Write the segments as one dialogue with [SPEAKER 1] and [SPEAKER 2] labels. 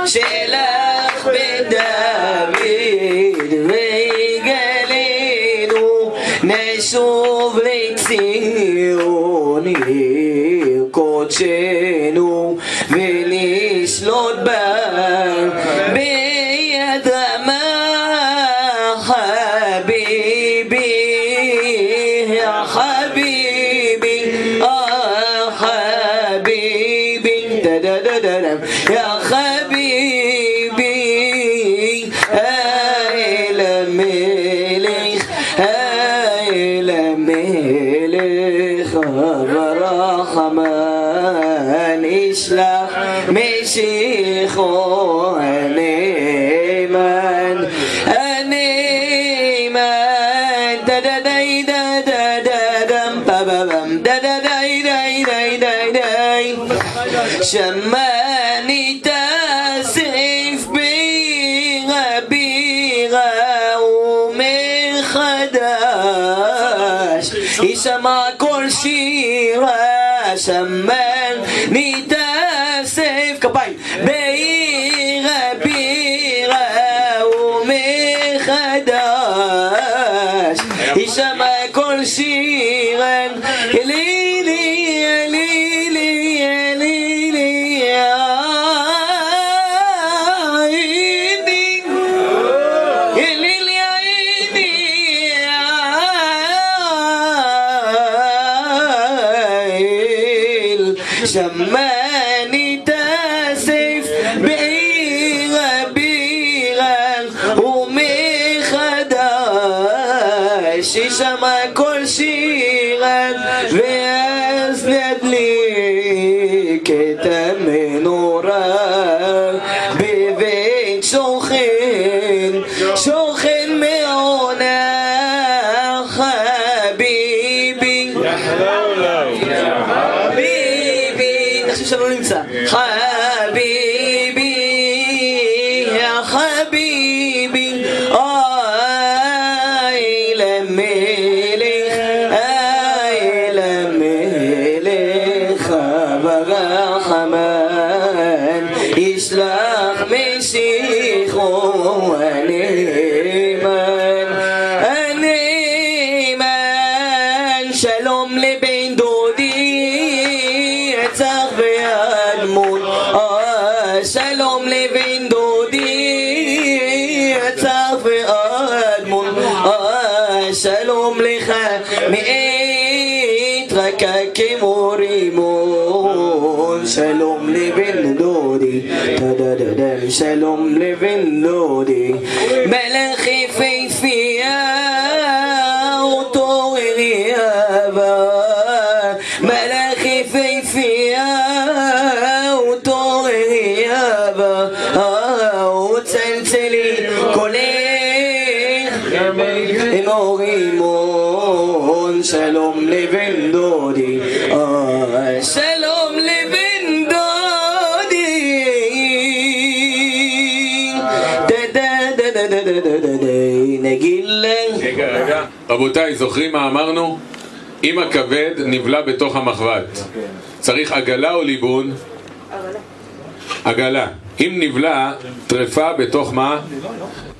[SPEAKER 1] שלך בדוד ויגלנו נשוב לציון עיר קודשנו ונשלוט בה ביד רמה חביבי יא חביבי חביבי דה דה דה דה יא חביבי אל המלך אל המלך ורחמן ישלח משיחו הנאמן הנאמן דה דה די דה דה דה דם פה בם דה דה די די די די די שמעני תאסף בירה בירה ומחדש ישמע כל שירה שמעני תאסף כפיים בירה בירה ומחדש ישמע כל שירה אלילי אלילי אלילי עיני אלילי עיני שמעני תאסף בעירה בירה ומחדש ישמע כל שירה ואז נדליק את המנורה בבית שוכן שוכן מעונה חביבי חביבי נחשב שלא נמצא חביבי יא חביבי אי למלך אי למלך ורחמן ישלח משיחו הנאמן הנאמן שלום לבן דודי יצח ואדמון שלום לבן דודי יצח ואדמון שלום לך מאת רקק כמו רימון שלום לבן דודי תדדדם שלום לבן דודי מלך יפהפייה אותו אליאבה מלך יפהפייה אותו אליאבה צלצלי קולך כמו רימון שלום לבן דודי שלום לבן דודי נגיד להם
[SPEAKER 2] רבותיי, זוכרים מה אמרנו? אם הכבד נבלע בתוך המחבת צריך עגלה או ליבון? עגלה. אם נבלע טרפה בתוך מה?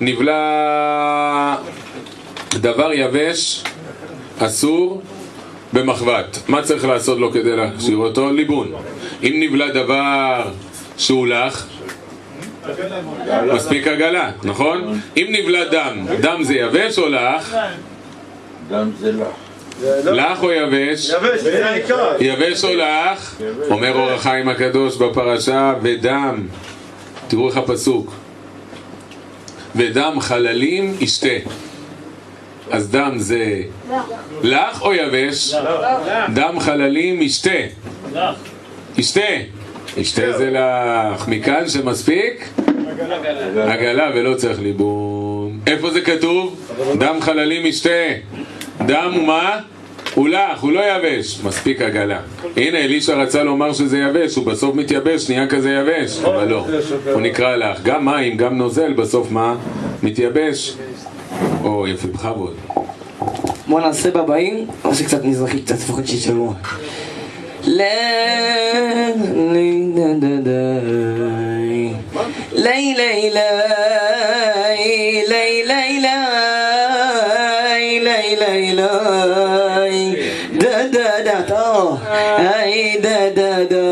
[SPEAKER 2] נבלע דבר יבש אסור במחבת, מה צריך לעשות לו כדי להכשיר אותו? ליבון. אם נבלע דבר שהוא לח מספיק עגלה, נכון? אם נבלע דם, דם זה יבש או לח?
[SPEAKER 3] דם זה לח.
[SPEAKER 2] לח או יבש?
[SPEAKER 4] יבש, זה העיקר.
[SPEAKER 2] יבש או לח? אומר אור החיים הקדוש בפרשה, ודם, תראו איך הפסוק, ודם חללים ישתה. אז דם זה לח או יבש? דם חללים ישתה. ישתה. ישתה זה לח. מכאן שמספיק? עגלה ולא צריך ליבון. איפה זה כתוב? דם חללים ישתה. דם הוא מה? הוא לח, הוא לא יבש. מספיק עגלה. הנה אלישע רצה לומר שזה יבש, הוא בסוף מתייבש, נהיה כזה יבש, אבל לא, הוא נקרא לח. גם מים, גם נוזל, בסוף מה? מתייבש. או יפה, בכבוד.
[SPEAKER 1] בוא נעשה בבאים, או שקצת מזרחי, קצת לפחות שישמעו. לה לה דה דה די lay lay lay lay lay lay lay lay lay da da da oh ay da da da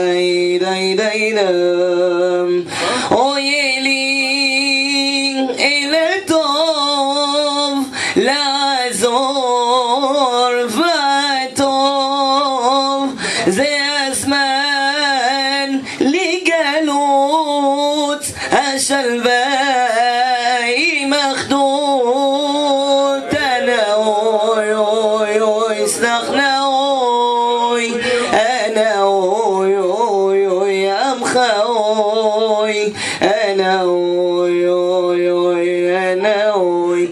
[SPEAKER 1] ay da da da oh yeling el tov לעזור וטוב זה הזמן לגלות השלווה עם אחדות אנא אוי אוי אוי סלח נא אוי אנא אוי אוי אוי עמך אוי אנא אוי אוי אוי אנא אוי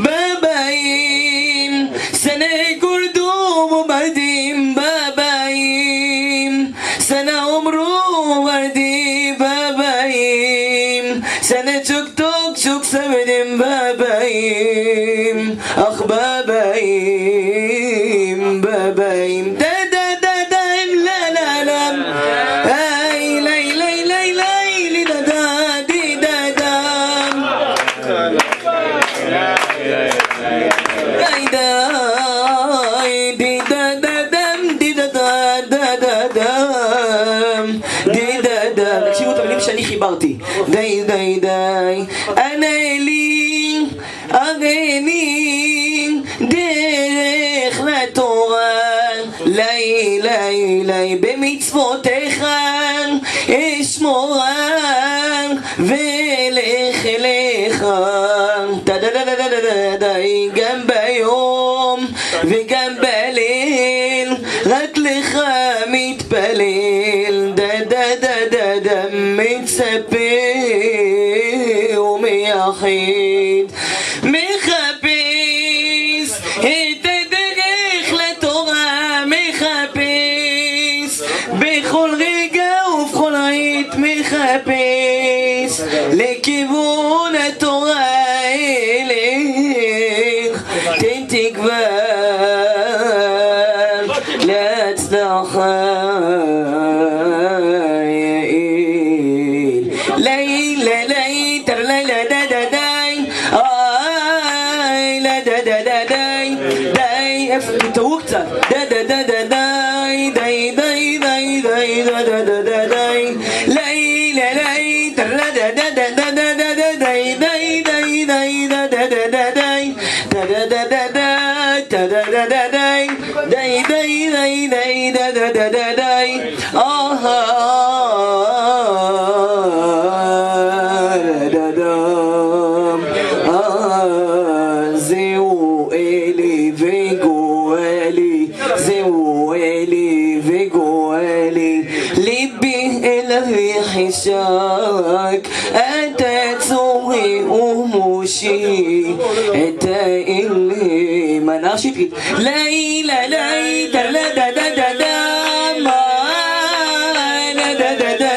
[SPEAKER 1] בבאים סנה גורדום ומרדים בבאים סנה אומרו מרדי בבאים סנה צ'וק טוק צ'וק סמדים בבאים אך בבאים בבאים דה דה דה דה לה לה לה איי לי לי לי לי לי דה דה די דה דה די דה די דה דה דם די דה דה דה דה דם די דה דה תקשיבו את המילים שאני חיברתי די די די אנא אלי אגני דרך לתורה לי לי לי במצוותיך אשמורה ולך אליך די גם ביום וגם בליל רק לך מתפלל דה דה דה דה דה מצפה ומייחד מחפש את הדרך לתורה מחפש בכל רגע ובכל עת מחפש לכיוון התורה אלך תן תקווה להצלחה יעיל לילה לילה תרלילה דה דה די איי לה דה דה דה די די תראו קצת דה דה דה דה די די די די די דה דה דה דה די לילה לילה תרלה דה דה דה דה דה דה דה די די די די דה דה דה דה די דה דה דה דה דה דה דה דה דה די די די די די דה דה דה דה די זהו אלי וגואלי זהו אלי וגואלי ליבי אלוהי חשק אתה צורי ומושי את האלי מנה שקרית לילה לילה דה דה דה דה דה דה דה דה דה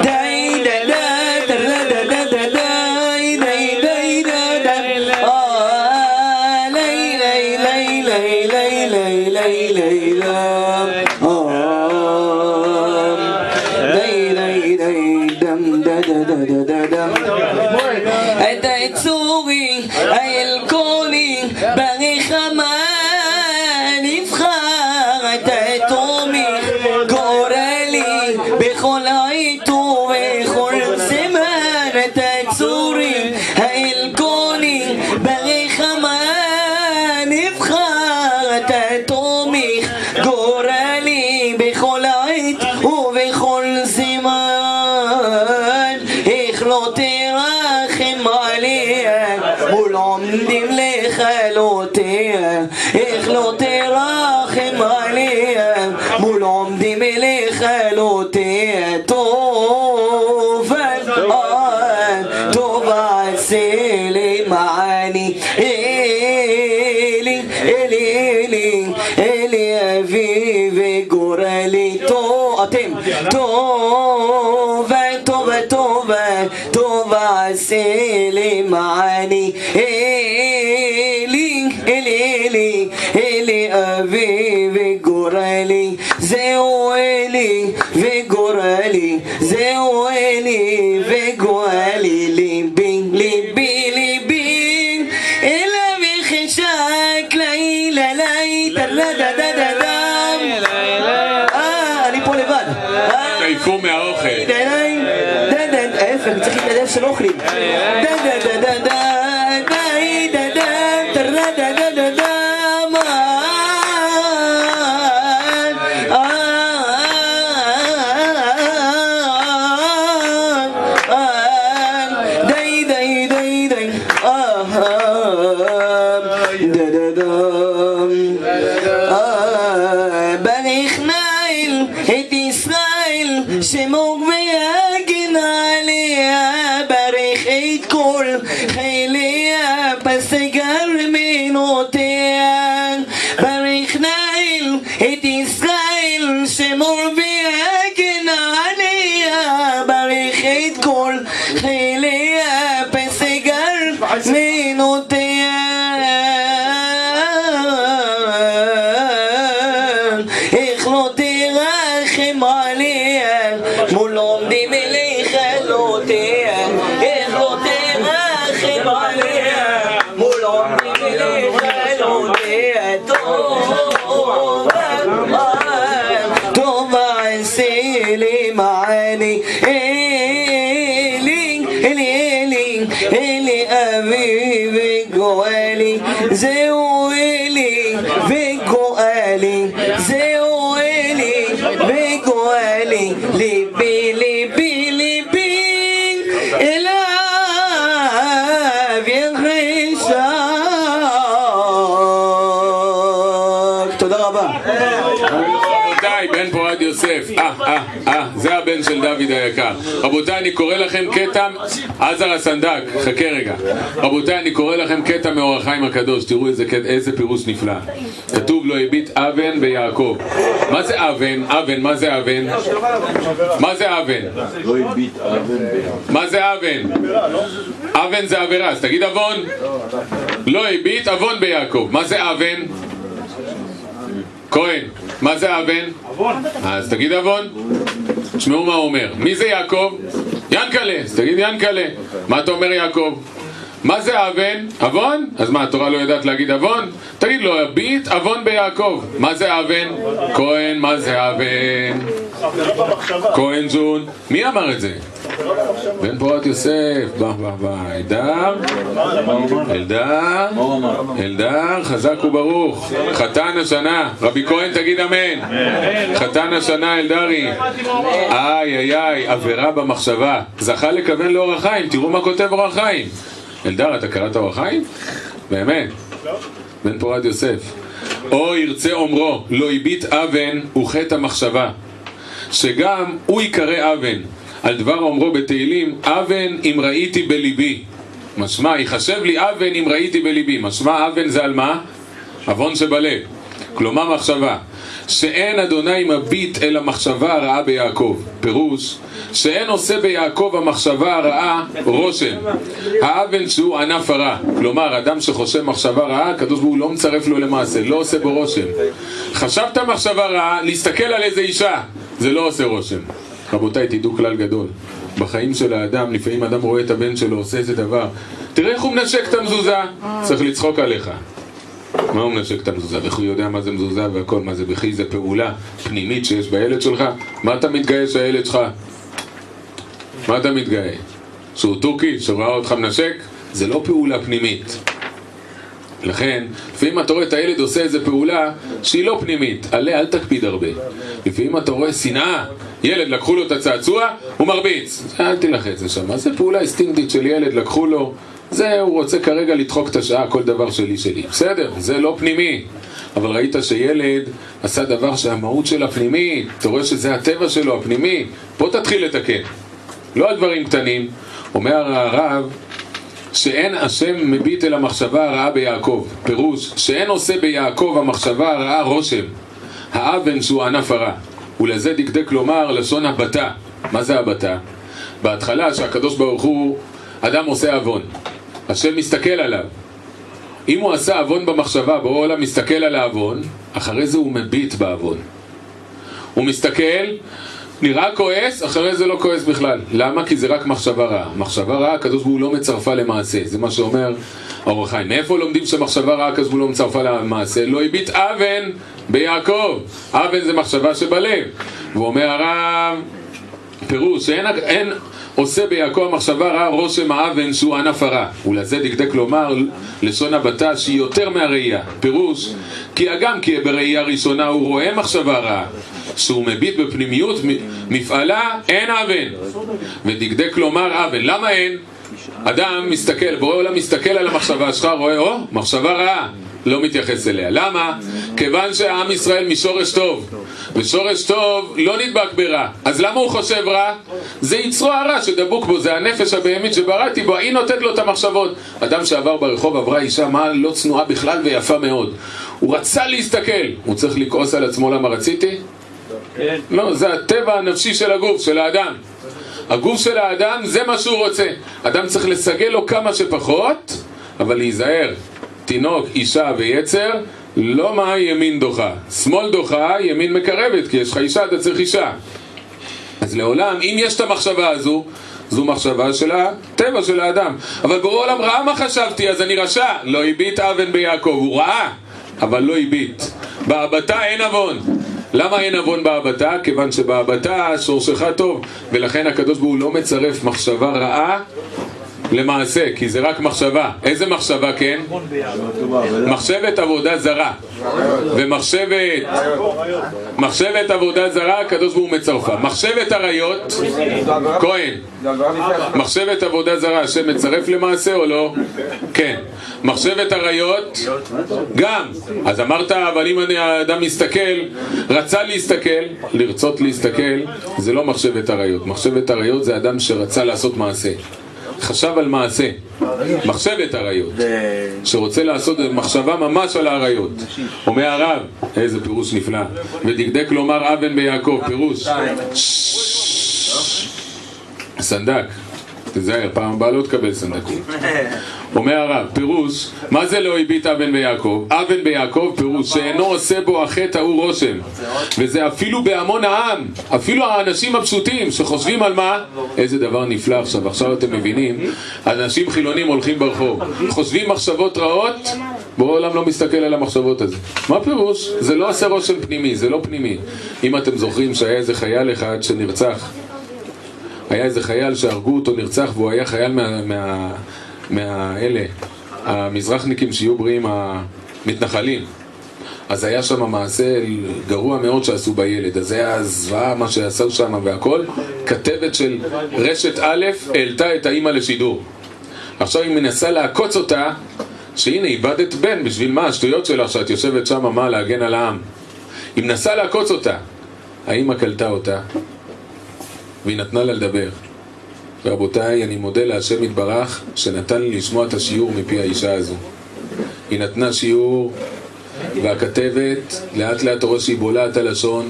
[SPEAKER 1] די דה דה דה דה דה דה די די די דה דה לי לי לי לי לי לי לי לי די די די דם דה דה דה דה דה דם את היצורי האלקוני ברחמה נבחר את היתומי גורלי בכל עת ובכל זמן את היצורי האלקוני ברחמה נבחר את היתומי גורלי בכל עת ובכל זמן איך לא תרחם עליה מול עומדים לכלותיה איך לא תרחם עליה מול עומדים לכלותיה טוב טוב עשה למעני אלי אלי אלי אלי אבי וגורלי טוב אתם טוב טוב טוב טוב עשה למעני אלי אלי אלי אלי אבי וגורלי זהו אלי וגורלי גורלי, זהו אלי וגואלי, ליבי, ליבי, ליבי, אליו יחשק, לילה, לילה, טרדדדדם. אני פה לבד.
[SPEAKER 2] תעיפו מהאוכל.
[SPEAKER 1] ההפך, אני צריך להתנדב של אוכלים. ברך נעל את ישראל שמוג ויגן עליה, ברך את כל חיליה בסגר מנותיה, ברך נעל את ישראל שמוג ויגן עליה, ברך את כל חיליה בסגר מנותיה. איך לא תרחם עליה מול עומדים אליך לא תהיה, איך לא תרחם עליה מול עומדים אליך לא תהיה. טובה עשי לי מעני אלי, אלי, אלי, אלי אבי וגואלי, זהו אלי וגואלי, זהו אלי וגואלי, ליבי, ליבי, ליבי, אליו יחשק. תודה רבה.
[SPEAKER 2] רבותיי, בן פורת יוסף, זה הבן של דוד היקר. רבותיי, אני קורא לכם קטע, עזר הסנדק, חכה רגע. רבותיי, אני קורא לכם קטע מאור החיים הקדוש, תראו איזה פירוש נפלא. כתוב לא הביט אבן ביעקב. מה זה אבן? אבן, מה זה אבן? מה זה אבן?
[SPEAKER 3] לא הביט אבן ביעקב.
[SPEAKER 2] מה זה אבן? אבן זה עבירה, אז תגיד אבון. לא הביט אבון ביעקב. מה זה אבן? כהן, מה זה אבן? אז תגיד אבון. תשמעו מה הוא אומר. מי זה יעקב? ינקלה, אז תגיד ינקלה. מה אתה אומר יעקב? מה זה אבן? אבון? אז מה, התורה לא יודעת להגיד אבון? תגיד לו, הביט אבון ביעקב. מה זה אבן? כהן, מה זה אבן? כהן זון. מי אמר את זה? בן פורת יוסף. אלדר, אלדר, אלדר, חזק וברוך. חתן השנה. רבי כהן תגיד אמן. חתן השנה אלדרי. איי איי איי, עבירה במחשבה. זכה לכוון לאור החיים. תראו מה כותב אור החיים. אלדר, אתה קראת אור החיים? באמת. בן פורת יוסף. או ירצה אומרו, לא הביט אבן וחטא המחשבה, שגם הוא יקרא אבן. על דבר אומרו בתהילים, אבן אם ראיתי בליבי. משמע, יחשב לי אבן אם ראיתי בליבי. משמע, אבן זה על מה? אבון שבלב. כלומר מחשבה. שאין אדוני מביט אל המחשבה הרעה ביעקב. פירוש, שאין עושה ביעקב המחשבה הרעה רושם. האבן שהוא ענף הרע. כלומר, אדם שחושב מחשבה רעה, הקדוש ברוך הוא לא מצרף לו למעשה, לא עושה בו רושם. חשבת מחשבה רעה, להסתכל על איזה אישה, זה לא עושה רושם. רבותיי, תדעו כלל גדול. בחיים של האדם, לפעמים אדם רואה את הבן שלו, עושה איזה דבר. תראה איך הוא מנשק את המזוזה, צריך לצחוק עליך. מה הוא מנשק את המזוזה? איך הוא יודע מה זה מזוזה והכל, מה זה בכי? זה פעולה פנימית שיש בילד שלך. מה אתה מתגאה שהילד שלך? מה אתה מתגאה? שהוא טורקי, שראה אותך מנשק? זה לא פעולה פנימית. לכן, לפעמים אתה רואה את הילד עושה איזה פעולה שהיא לא פנימית, אל תקפיד הרבה. לפעמים אתה רואה שנאה, ילד לקחו לו את הצעצוע, הוא מרביץ, אל תלחץ זה שם. מה זה פעולה אינסטינקטית של ילד, לקחו לו, זה הוא רוצה כרגע לדחוק את השעה, כל דבר שלי. בסדר, זה לא פנימי. אבל ראית שילד עשה דבר שהמהות של הפנימי, אתה רואה שזה הטבע שלו, הפנימי, פה תתחיל לתקן. לא על דברים קטנים. אומר הרב, שאין השם מביט אל המחשבה הרעה ביעקב. פירוש, שאין עושה ביעקב המחשבה הרעה רושם. האבן שהוא ענף הרע. ולזה דקדק לומר לשון הבטה. מה זה הבטה? בהתחלה שהקדוש ברוך הוא, אדם עושה אבון. השם מסתכל עליו. אם הוא עשה אבון במחשבה, בורא עולם מסתכל על האבון, אחרי זה הוא מביט באבון. הוא מסתכל, נראה כועס, אחרי זה לא כועס בכלל. למה? כי זה רק מחשבה רעה. מחשבה רעה, הקדוש ברוך הוא לא מצרפה למעשה. זה מה שאומר האור החיים. מאיפה לומדים שמחשבה רעה, הקדוש ברוך הוא לא מצרפה למעשה? לא הביט אבן ביעקב. אבן זה מחשבה שבלב. והוא אומר הרב, פירוש, אין עושה ביעקב המחשבה רעה רושם האבן שהוא ענף הרע. ולזה דקדק לומר לשון הבטה שהיא יותר מהראייה. פירוש, כי הגם כי בראייה ראשונה הוא רואה מחשבה רעה, שהוא מביט בפנימיות מפעלה, אין אבן. ודקדק לומר אבן. למה אין? אדם מסתכל, בורא עולם מסתכל על המחשבה שלך, רואה, מחשבה רעה, לא מתייחס אליה. למה? כיוון שהעם ישראל משורש טוב, ושורש טוב לא נדבק ברע. אז למה הוא חושב רע? זה יצרו הרע שדבוק בו, זה הנפש הבהמית שבראתי בו, היא נותנת לו את המחשבות. אדם שעבר ברחוב עברה אישה מה לא צנועה בכלל ויפה מאוד, הוא רצה להסתכל, הוא צריך לכעוס על עצמו למה רציתי? לא, זה הטבע הנפשי של הגוף, של האדם. הגוף של האדם זה מה שהוא רוצה. אדם צריך לסגל לו כמה שפחות, אבל להיזהר. תינוק, אישה ויצר, לא מה ימין דוחה. שמאל דוחה, ימין מקרבת, כי יש לך אישה, אתה צריך אישה. אז לעולם, אם יש את המחשבה הזו, זו מחשבה של הטבע של האדם. אבל בורא עולם ראה מה חשבתי, אז אני רשע. לא הביט אבן ביעקב, הוא ראה, אבל לא הביט. בהבטה אין אבון. למה אין אבון בהבטה? כיוון שבהבטה שורשך טוב, ולכן הקדוש ברוך הוא לא מצרף מחשבה רעה למעשה, כי זה רק מחשבה. איזה מחשבה כן? מחשבת עבודה זרה. ומחשבת עבודה זרה הקדוש ברוך הוא מצרפה. מחשבת עריות, כהן. מחשבת עבודה זרה השם מצרף למעשה או לא? כן. מחשבת עריות גם. אז אמרת, אבל אם האדם מסתכל, רצה להסתכל, לרצות להסתכל, זה לא מחשבת עריות. מחשבת עריות זה אדם שרצה לעשות מעשה, חשב על מעשה. מחשבת עריות שרוצה לעשות מחשבה ממש על העריות. אומר הרב, איזה פירוש נפלא. ודקדק לומר אבן ביעקב, פירוש סנדק, תזהר, פעם הבאה לא תקבל סנדקים. אומר הרב, פירוש, מה זה לא הביט אבן ביעקב? אבן ביעקב פירוש שאינו עושה בו החטא ההוא רושם, וזה אפילו בהמון העם, אפילו האנשים הפשוטים שחושבים על מה? איזה דבר נפלא. עכשיו אתם מבינים, אנשים חילונים הולכים ברחוב, חושבים מחשבות רעות, בורא עולם לא מסתכל על המחשבות הזה. מה פירוש? זה לא עושה רושם פנימי, זה לא פנימי. אם אתם זוכרים שהיה איזה חייל אחד שנרצח, היה איזה חייל שהרגו אותו, נרצח, והוא היה חייל מהאלה, המזרחניקים שיהיו בריאים, המתנחלים. אז היה שם מעשה גרוע מאוד שעשו בילד. אז היה זוועה מה שעשו שם והכל. כתבת של רשת א' העלתה את האמא לשידור. עכשיו היא מנסה לעקוץ אותה, שהנה איבדת בן, בשביל מה השטויות שלך שאת יושבת שם מה להגן על העם. היא מנסה לעקוץ אותה. האמא קלטה אותה והיא נתנה לה לדבר. ורבותיי, אני מודה להשם יתברך שנתן לי לשמוע את השיעור מפי האישה הזו. היא נתנה שיעור, והכתבת לאט לאט רואה שהיא בולעת את הלשון,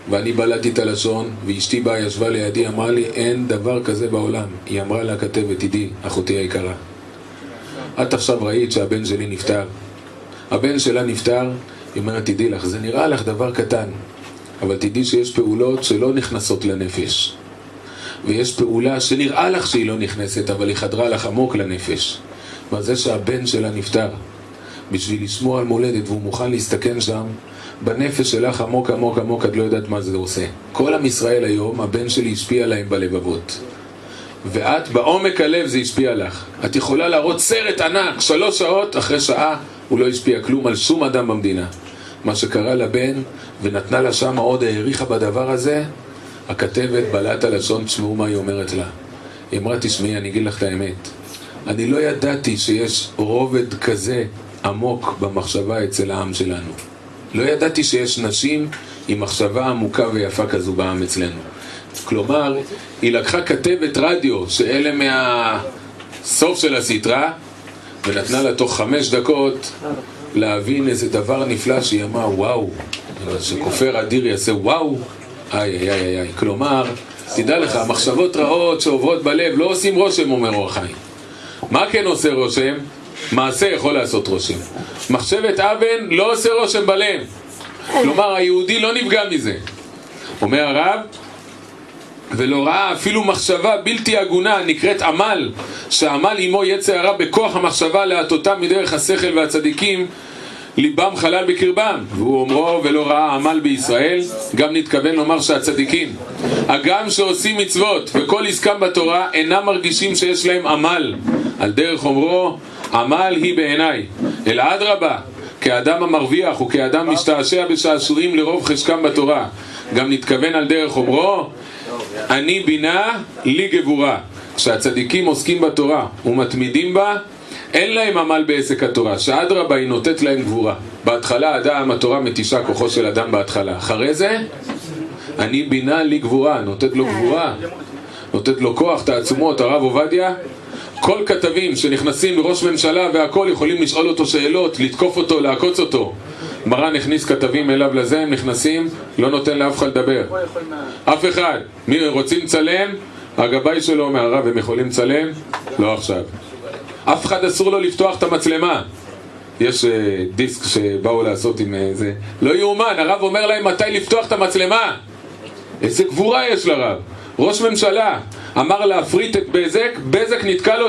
[SPEAKER 2] ואני בלעתי את הלשון, ואשתי באה ישבה לידי, אמרה לי אין דבר כזה בעולם. היא אמרה לה הכתבת, תדעי אחותי היקרה, את עכשיו ראית שהבן שלי נפטר, הבן שלה נפטר. היא אומרת, תדעי לך, זה נראה לך דבר קטן, אבל תדעי שיש פעולות שלא נכנסות לנפש, ויש פעולה שנראה לך שהיא לא נכנסת, אבל היא חדרה לך עמוק לנפש. וזה שהבן שלה נפטר, בשביל לשמור על מולדת, והוא מוכן להסתכן שם, בנפש שלך עמוק עמוק עמוק, את לא יודעת מה זה עושה. כל עם ישראל היום, הבן שלי השפיע להם בלבבות. ואת בעומק הלב זה השפיע לך. את יכולה להראות סרט ענק, 3 שעות, אחרי שעה הוא לא השפיע כלום על שום אדם במדינה. מה שקרה לבן, ונתנה לה שם עוד העריכה בדבר הזה, הכתבת בלעת הלשון, תשמעו מה היא אומרת לה. היא אמרה, תשמעי, אני אגיד לך את האמת. אני לא ידעתי שיש רובד כזה עמוק במחשבה אצל העם שלנו. לא ידעתי שיש נשים עם מחשבה עמוקה ויפה כזו בעם אצלנו. כלומר, היא לקחה כתבת רדיו שאלה מהסוף של הסתרה, ונתנה לה תוך 5 דקות להבין איזה דבר נפלא שהיא אמרה, וואו, שכופר אדיר יעשה וואו, איי איי איי איי. כלומר, תדע לך, מחשבות רעות שעוברות בלב לא עושים רושם, אומר אור החיים. מה כן עושה רושם? מעשה יכול לעשות רושם. מחשבת אבן לא עושה רושם בלב. כלומר, היהודי לא נפגע מזה. אומר הרב, ולא ראה אפילו מחשבה בלתי הגונה נקראת עמל, שעמל עמו יצר הרע בכוח המחשבה להטותם מדרך השכל והצדיקים, ליבם חלל בקרבם. והוא אומרו ולא ראה עמל בישראל, גם נתכוון לומר שהצדיקים הגם שעושים מצוות וכל עסקם בתורה אינם מרגישים שיש להם עמל, על דרך אומרו עמל היא בעיניי, אלא אדרבה, כאדם המרוויח וכאדם משתעשע בשעשועים לרוב חשקם בתורה. גם נתכוון על דרך אומרו אני בינה לי גבורה. כשהצדיקים עוסקים בתורה ומתמידים בה, אין להם עמל בעסק התורה, שאדרבה היא נותנת להם גבורה. בהתחלה אדם התורה מתישה כוחו של אדם בהתחלה, אחרי זה אני בינה לי גבורה, נותנת לו גבורה, נותנת לו כוח, תעצומות. הרב עובדיה, כל כתבים שנכנסים לראש ממשלה והכל יכולים לשאול אותו שאלות, לתקוף אותו, לעקוץ אותו. מרן הכניס כתבים אליו לזה, הם נכנסים, לא נותן לאף אחד לדבר, אף אחד. מי רוצים צלם? הגבאי שלו אומר הרב הם יכולים לצלם? לא עכשיו. אף אחד אסור לו לפתוח את המצלמה. יש דיסק שבאו לעשות עם זה, לא יאומן, הרב אומר להם מתי לפתוח את המצלמה. איזה גבורה יש לרב. ראש ממשלה אמר להפריט את בזק, בזק נתקע לו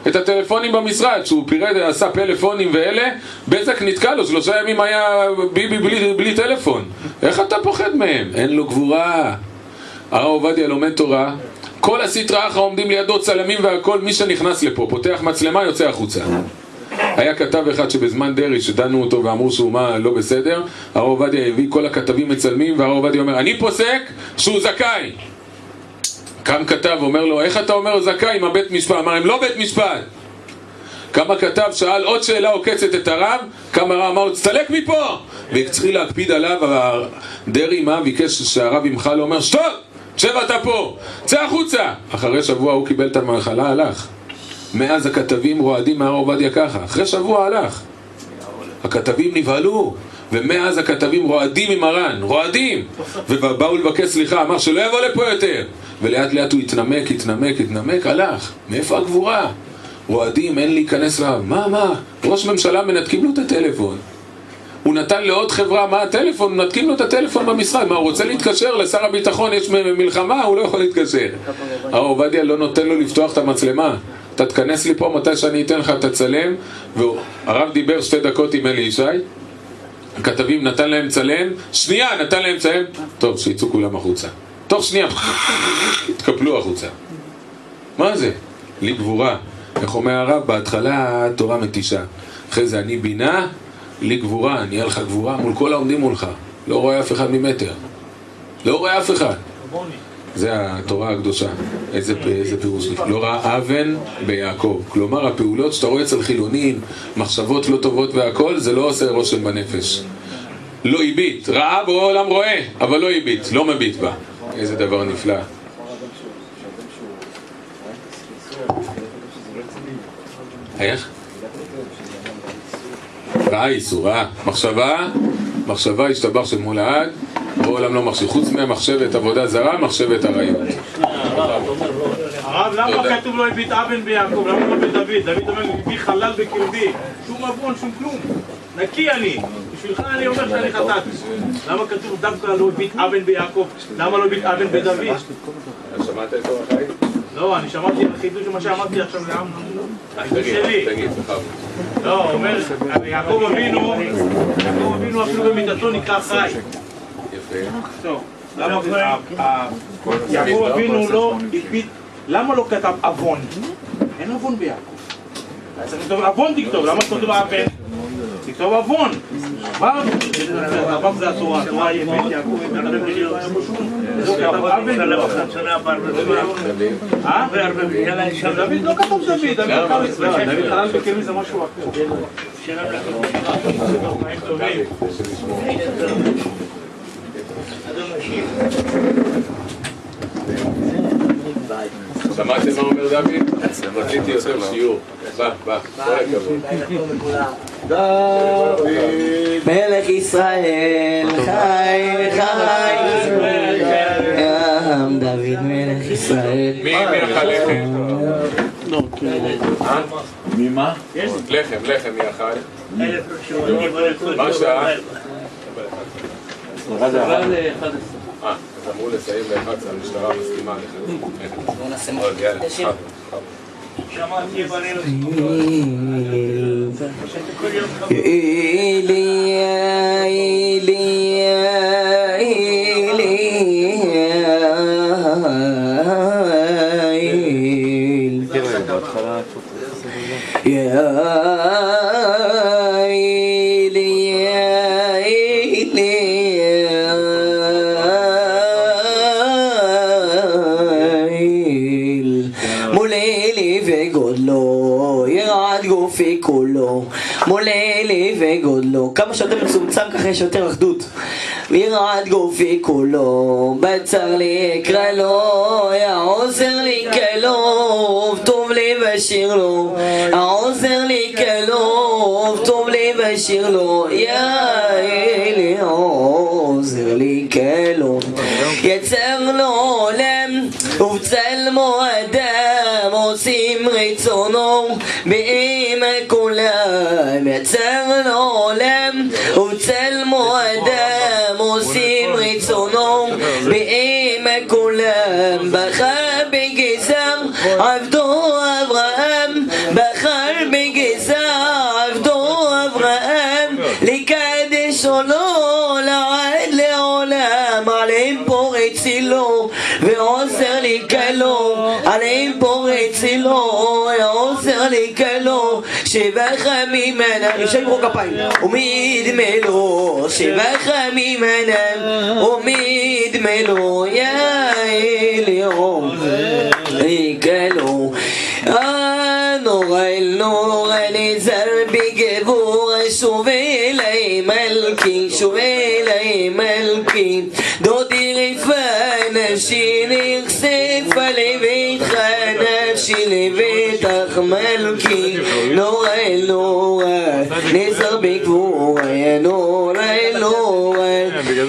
[SPEAKER 2] את הטלפונים במשרד, שהוא פירד, עשה פלאפונים ואלה, בזק נתקע לו, 3 ימים היה ביבי בלי טלפון. איך אתה פוחד מהם? אין לו גבורה. הרב עובדיה לומד תורה, כל הסטרא אחרא עומדים לידו צלמים והכל, מי שנכנס לפה פותח מצלמה יוצא החוצה. היה כתב אחד שבזמן דרי שדנו אותו ואמרו שהוא מה לא בסדר, הרב עובדיה הביא כל הכתבים מצלמים, והרב עובדיה אומר אני פוסק שהוא זכאי. קם כתב אומר לו איך אתה אומר זכאי עם הבית משפט? אמר הם לא בית משפט. כמה כתב שאל עוד שאלה עוקצת את הרב, כמה הרב אמר לו תסתלק מפה, והצריך להקפיד עליו. דרי מה ביקש שהרב ימחל, אומר שטוב, שב אתה פה, צא החוצה. אחרי שבוע הוא קיבל את המחלה, הלך. מאז הכתבים רועדים מהרב עובדיה ככה, אחרי שבוע הלך. הכתבים נבהלו, ומאז הכתבים רועדים עם מרן, רועדים. ובאו לבקש סליחה, אמר שלא יבוא לפה יותר. ולאט לאט הוא התנמק, הלך. מאיפה הגבורה? רועדים, אין להיכנס לה. מה? ראש ממשלה מנתקים לו את הטלפון. הוא נתן לעוד חברה, מה הטלפון? מנתקים לו את הטלפון במשרד. מה, הוא רוצה להתקשר לשר הביטחון, יש מלחמה, הוא לא יכול להתקשר. הרב עובדיה לא נותן לו לפתוח את המצלמה. אתה תכנס לי פה מתי שאני אתן לך, תצלם. והרב דיבר 2 דקות עם אלי ישי, הכתבים נתן להם צלם, שנייה נתן להם צלם, טוב שיצאו כולם החוצה, תוך שנייה התקפלו החוצה. מה זה? לי גבורה. איך אומר הרב? בהתחלה תורה מתישה, אחרי זה אני בינה לי גבורה, אני אהיה לך גבורה מול כל העומדים מולך, לא רואה אף אחד ממטר, לא רואה אף אחד. זה התורה הקדושה. איזה פירוש? לא ראה אבן ביעקב. כלומר הפעולות שאתה רואה אצל חילונים, מחשבות לא טובות והכל, זה לא עושה רושם בנפש. לא הביט, ראה בו עולם רואה, אבל לא הביט, לא מביט בה. איזה דבר נפלא. איך? ראה איסור, מחשבה השתבח של מול העד, בעולם לא מחשב, חוץ מהמחשבת עבודה זרה, מחשבת הרעיון.
[SPEAKER 4] הרב, למה כתוב לא הביט אבן ביעקב? למה לא בדוד? דוד אומר, בי חלל בקרבי, שום עוון, שום כלום, נקי אני, בשבילך אני אומר שאני חטאתי. למה כתוב דווקא לא הביט אבן ביעקב? למה לא הביט אבן בדוד?
[SPEAKER 2] שמעת את אור החיים?
[SPEAKER 4] לא, אני שמעתי את החידוש מה שאמרתי עכשיו לאמנון. החידוש שלי. לא, הוא אומר, יעקב אבינו אפילו במיטתו נקרא חי. טוב, יעקב אבינו לא הביט, למה לא כתב אבון? אין אבון ביעקב. צריך לכתוב אבון תכתוב, למה כתוב אבן? תכתוב אבון. אבון זה התורה, התורה היא בית יעקב, לא כתב אבן. דוד לא כתוב דוד, דוד חלל בקרבי זה משהו אחר.
[SPEAKER 2] שמעתם מה אומר דוד? רציתי יותר שיעור. בא, כל הכבוד.
[SPEAKER 1] מלך ישראל חי דוד מלך ישראל.
[SPEAKER 2] מי לחם?
[SPEAKER 3] ממה?
[SPEAKER 2] לחם יחד. מה שעה?
[SPEAKER 3] 11.
[SPEAKER 2] אמרו לסיים ב-11, המשטרה מסכימה לכם. בואו נעשה מה.
[SPEAKER 4] שמעתי בנינו
[SPEAKER 1] איליה, איליה, מולה לי וגודלו, כמה שיותר מצומצם ככה יש יותר אחדות. וירעד גופי כולו, בצר לי אקרא לו, העוזר לי כלוב, טוב לי ושיר לו, העוזר לי כלוב, טוב לי ושיר לו, יאי העוזר לי כלוב, יצר לו עולם ובצלמו אדם, עושים רצונו באימא כולם, יצר לו עולם ובצלמו אדם, עושים רצונו באימא כולם, בחר בגזר עבדו אברהם, בחר בגזר עבדו אברהם, לקדש עולו לעד לעולם, עליהם פורץ לו ועוזר לי כלו, עליהם פורץ לו ועוזר לי כלו, שבח ממנה, יושב פה כפיים, ומדמה לו, שבח ממנה, ומדמה לו, יאי ליאום, כלו, נורא אל נורא נזר בגבור, שוב אלי מלכי, שוב אלי מלכי, דודי רפא נפשי נחשף לביתך, נפשי לביתך מלכי, נורא אל נורא נזר בגבור, נורא אל נורא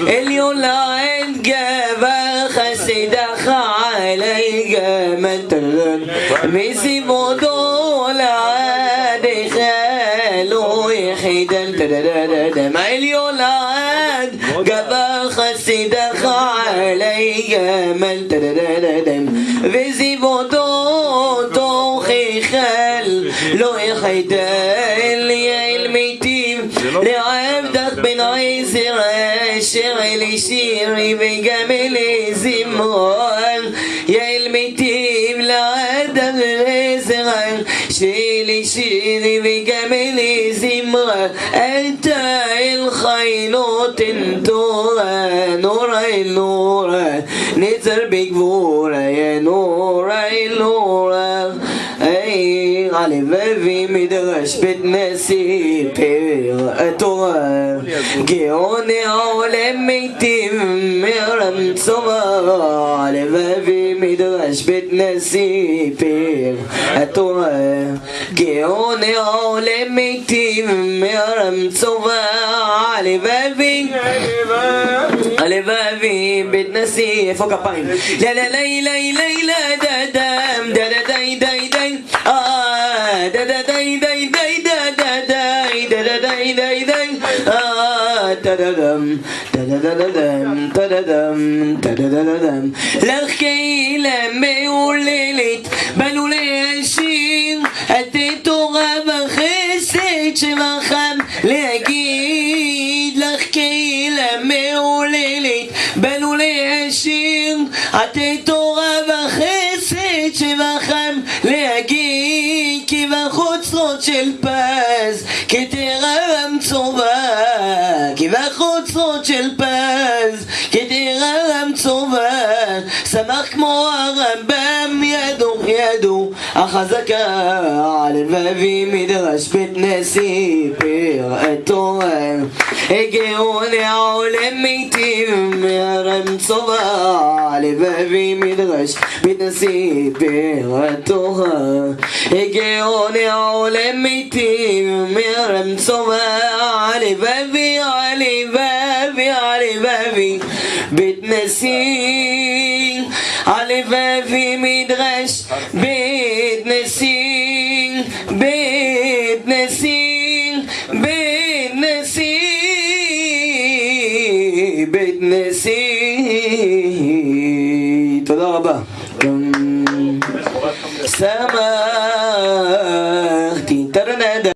[SPEAKER 1] עליון לעד גבר חסידך עלי גמתן מסיבותו לעדך לא יחידן תדדדם עליון לעד גבר חסידך עלי גמתן תדדדם וסיבותו תוכיח לא יחידן ליעל מיטיב לעבדך בן עזר אשר אלי שירי וגם אלי זמרן, יעל מיטיב לעבדך בן עזר אלי שירי וגם אלי זמרן, אתה אל חי נותן תורה, נורא אל נורא נצר בגבורה, יא נורא אל נורא הלבבי מדרש בית נשיא פר התורה, גאון העולם מיטיב מרם צובר, הלבבי מדרש בית נשיא פר התורה, גאון העולם מיטיב מרם צובר, הלבבי בית נשיא, איפה כפיים? לה לה לה לה לה לה דה דם דה דה די די די da da day day day da da day da da day day day da da dum da da da dum da da dum da da da dum לך קהילה מעוללת באנו להשאיר את תורה וחסד שבחם להגיד לך קהילה מעוללת באנו להשאיר את תורה וחסד שבחם להגיד כי בחוצרות של פז כתרם צובה, כי בחוצרות של פז כתרם צובה, שמח כמו הרמב"ם ידו ידו החזקה, הלבבי מדרש בית נשיא פר התורה, גאון העולם מיטיב מרם צובה, הלבבי מדרש בית נשיא פר התורה, גאון העולם מיטיב מרם צובה, הלבבי הלבבי הלבבי בית נשיא, הלבבי מדרש בית נשיא, בית נשיא, בית נשיא, בית נשיא שמחתי, תרנדה